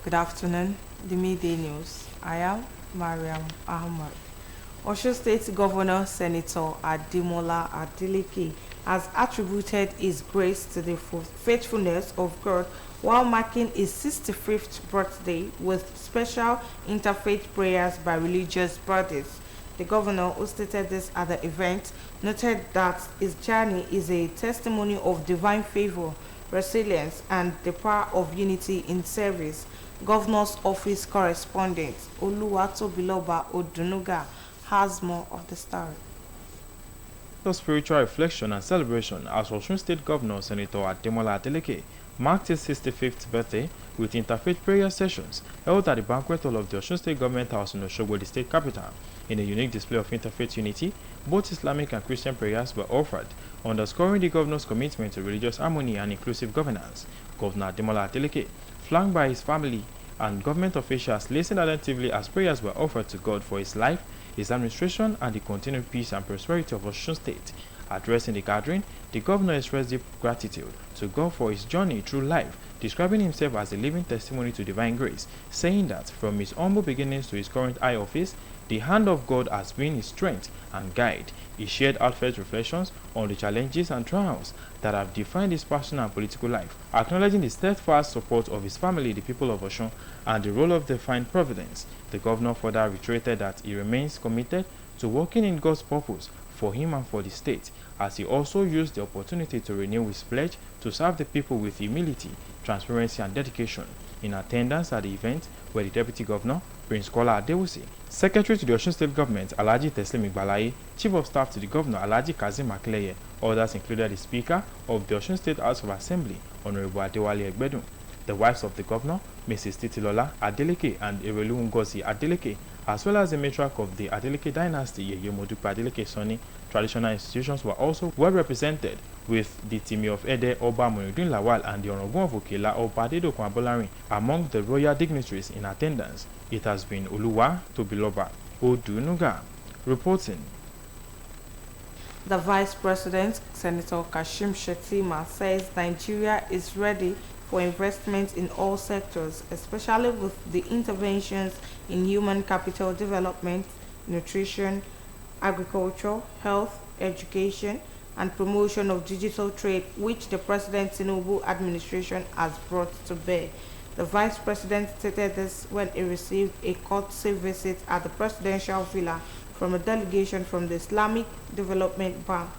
Good afternoon. The midday news. I am Mariam Ahmad. Osun State Governor Senator Ademola Adeleke has attributed his grace to the faithfulness of God while marking his 65th birthday with special interfaith prayers by religious bodies. The governor, who stated this at the event, noted that his journey is a testimony of divine favor, resilience, and the power of unity in service. Governor's Office correspondent Oluwatobiloba Odunuga has more of the story. The spiritual reflection and celebration as Osun State Governor Senator Ademola Adeleke marked his 65th birthday with interfaith prayer sessions held at the banquet hall of the Osun State Government House in Osogbo, the state capital. In a unique display of interfaith unity, both Islamic and Christian prayers were offered, underscoring the governor's commitment to religious harmony and inclusive governance. Governor Ademola Adeleke, flanked by his family and government officials, listened attentively as prayers were offered to God for his life, his administration, and the continued peace and prosperity of Osun State. Addressing the gathering, the governor expressed deep gratitude to God for his journey through life, describing himself as a living testimony to divine grace, saying that from his humble beginnings to his current high office, the hand of God has been his strength and guide. He shared heartfelt reflections on the challenges and trials that have defined his personal and political life, acknowledging the steadfast support of his family, the people of Osun, and the role of divine providence. The governor further reiterated that he remains committed to working in God's purpose for him and for the state, as he also used the opportunity to renew his pledge to serve the people with humility, transparency, and dedication. In attendance at the event were the Deputy Governor, Prince Kola Adewusi, Secretary to the Osun State Government, Alhaji Teslim Igbalaye, Chief of Staff to the Governor, Alhaji Kazim Akleye. Others included the Speaker of the Osun State House of Assembly, Honorable Adewale Egbedun, the wives of the Governor, Mrs. Titilola Adeleke and Erelu Ngozi Adeleke, as well as the matriarch of the Adeleke dynasty, Yeye Modupe Adeleke Soni. Traditional institutions were also well represented, with the Timi of Ede, Oba Muhyiddin Lawal, and the Orogun of Okela, Oba Adedokun Abolarin, among the royal dignitaries in attendance. It has been Oluwatobiloba Odunuga reporting. The Vice President, Senator Kashim Shettima, says Nigeria is ready for investment in all sectors, especially with the interventions in human capital development, nutrition, agriculture, health, education, and promotion of digital trade, which the President Tinubu administration has brought to bear. The Vice President stated this when he received a courtesy visit at the presidential villa from a delegation from the Islamic Development Bank.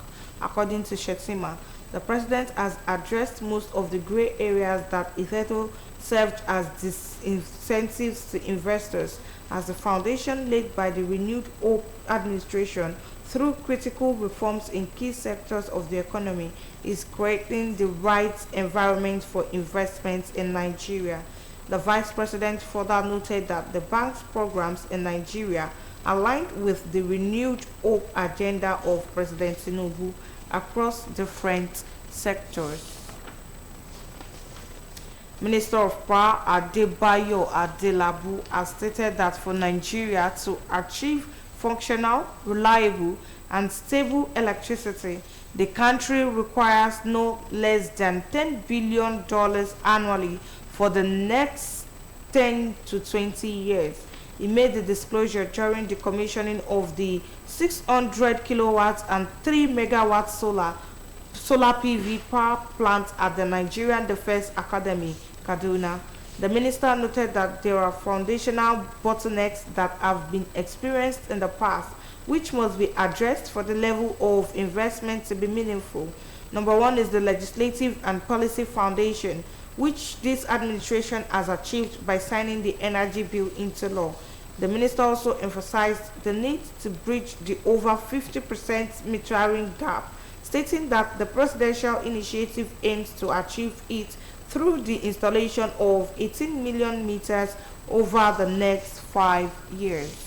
According to Shettima, the President has addressed most of the gray areas that hitherto served as disincentives to investors, as the foundation laid by the renewed Hope administration through critical reforms in key sectors of the economy is creating the right environment for investments in Nigeria. The Vice President further noted that the bank's programs in Nigeria aligned with the renewed Hope agenda of President Tinubu across different sectors. Minister of Power Adebayo Adelabu has stated that for Nigeria to achieve functional, reliable, and stable electricity, the country requires no less than $10 billion annually for the next 10 to 20 years. He made the disclosure during the commissioning of the 600 kilowatts and 3 megawatt solar PV power plant at the Nigerian Defense Academy, Kaduna. The minister noted that there are foundational bottlenecks that have been experienced in the past, which must be addressed for the level of investment to be meaningful. Number one is the legislative and policy foundation, which this administration has achieved by signing the energy bill into law. The minister also emphasized the need to bridge the over 50% metering gap, stating that the presidential initiative aims to achieve it through the installation of 18 million meters over the next 5 years.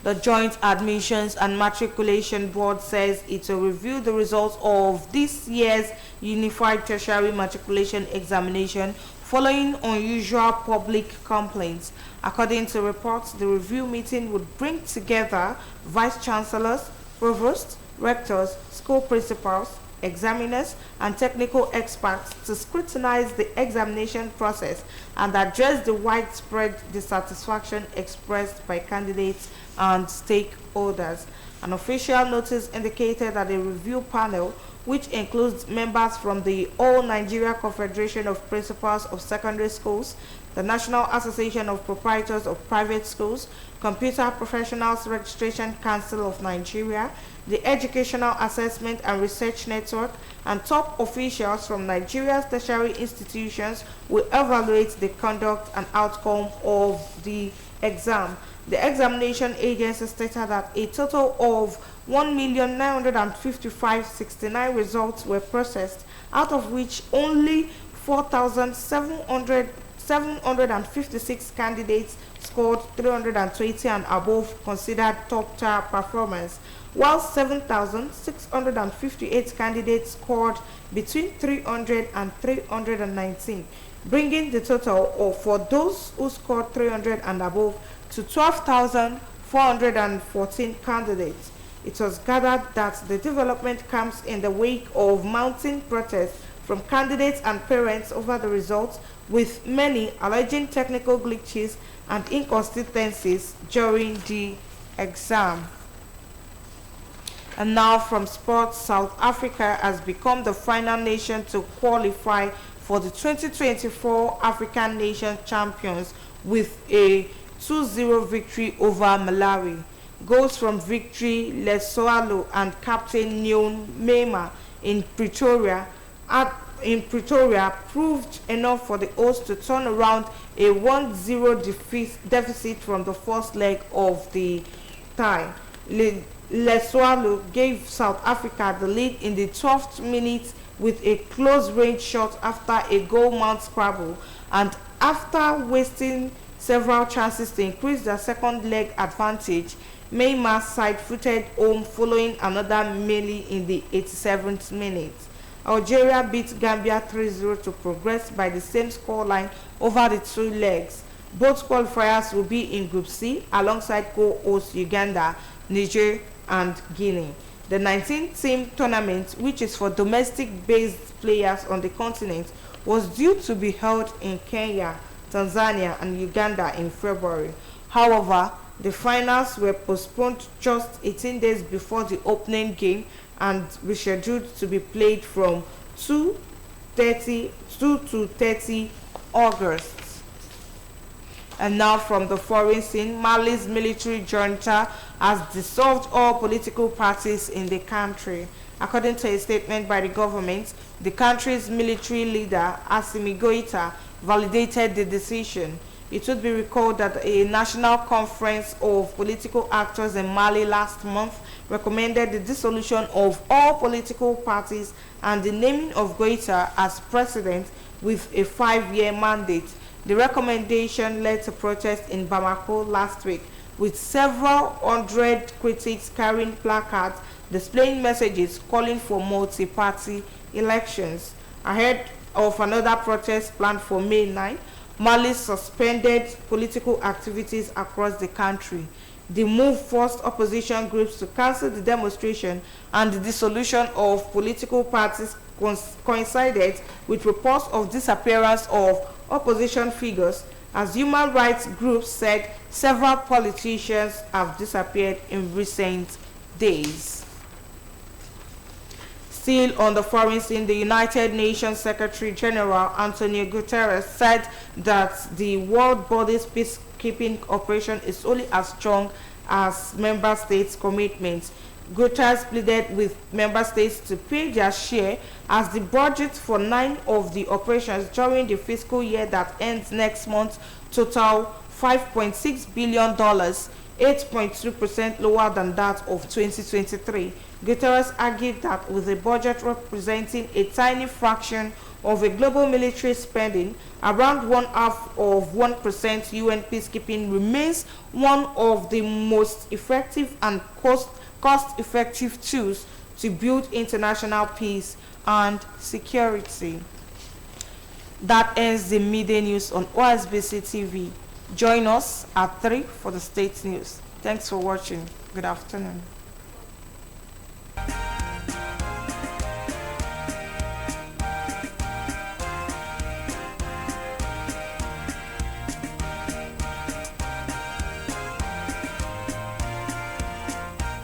The Joint Admissions and Matriculation Board says it will review the results of this year's Unified Tertiary Matriculation Examination following unusual public complaints. According to reports, the review meeting would bring together vice chancellors, provosts, rectors, school principals, examiners, and technical experts to scrutinize the examination process and address the widespread dissatisfaction expressed by candidates and stakeholders. An official notice indicated that a review panel, which includes members from the All Nigeria Confederation of Principals of Secondary Schools, the National Association of Proprietors of Private Schools, Computer Professionals Registration Council of Nigeria, the Educational Assessment and Research Network, and top officials from Nigeria's tertiary institutions will evaluate the conduct and outcome of the exam. The examination agency stated that a total of 1,955,069 results were processed, out of which only 4,756 candidates scored 320 and above, considered top-tier performance, while 7,658 candidates scored between 300 and 319, bringing the total for those who scored 300 and above to 12,414 candidates. It was gathered that the development comes in the wake of mounting protests from candidates and parents over the results, with many alleging technical glitches and inconsistencies during the exam. And now from sports, South Africa has become the final nation to qualify for the 2024 African Nations Champions with a 2-0 victory over Malawi. Goals from Victory Lesotho and captain Neon Mema in Pretoria proved enough for the hosts to turn around a 1-0 deficit from the first leg of the tie. Lesotho gave South Africa the lead in the 12th minute with a close-range shot after a goal-mount scramble, and after wasting several chances to increase their second leg advantage, Mema side-footed home following another melee in the 87th minute. Algeria beat Gambia 3-0 to progress by the same scoreline over the two legs. Both qualifiers will be in Group C alongside co-hosts Uganda, Niger, and Guinea. The 19-team tournament, which is for domestic-based players on the continent, was due to be held in Kenya, Tanzania, and Uganda in February. However, the finals were postponed just 18 days before the opening game and rescheduled to be played from 2 to 30 August. And now from the foreign scene, Mali's military junta has dissolved all political parties in the country. According to a statement by the government, the country's military leader, Assimi Goïta, validated the decision. It would be recalled that a national conference of political actors in Mali last month recommended the dissolution of all political parties and the naming of Goïta as president with a 5-year mandate. The recommendation led to protests in Bamako last week, with several hundred critics carrying placards displaying messages calling for multi-party elections. Ahead of another protest planned for May 9, Mali suspended political activities across the country. The move forced opposition groups to cancel the demonstration, and the dissolution of political parties coincided with reports of disappearance of opposition figures, as human rights groups said several politicians have disappeared in recent days. Still on the foreign scene, the United Nations Secretary General Antonio Guterres said that the world body's peacekeeping operation is only as strong as member states' commitments. Guterres pleaded with member states to pay their share, as the budget for 9 of the operations during the fiscal year that ends next month total $5.6 billion, 8.2% lower than that of 2023. Guterres argued that with a budget representing a tiny fraction of a global military spending, around 0.5% UN peacekeeping remains one of the most effective and cost-effective tools to build international peace and security. That ends the midday news on OSBC TV. Join us at 3 for the state news. Thanks for watching. Good afternoon.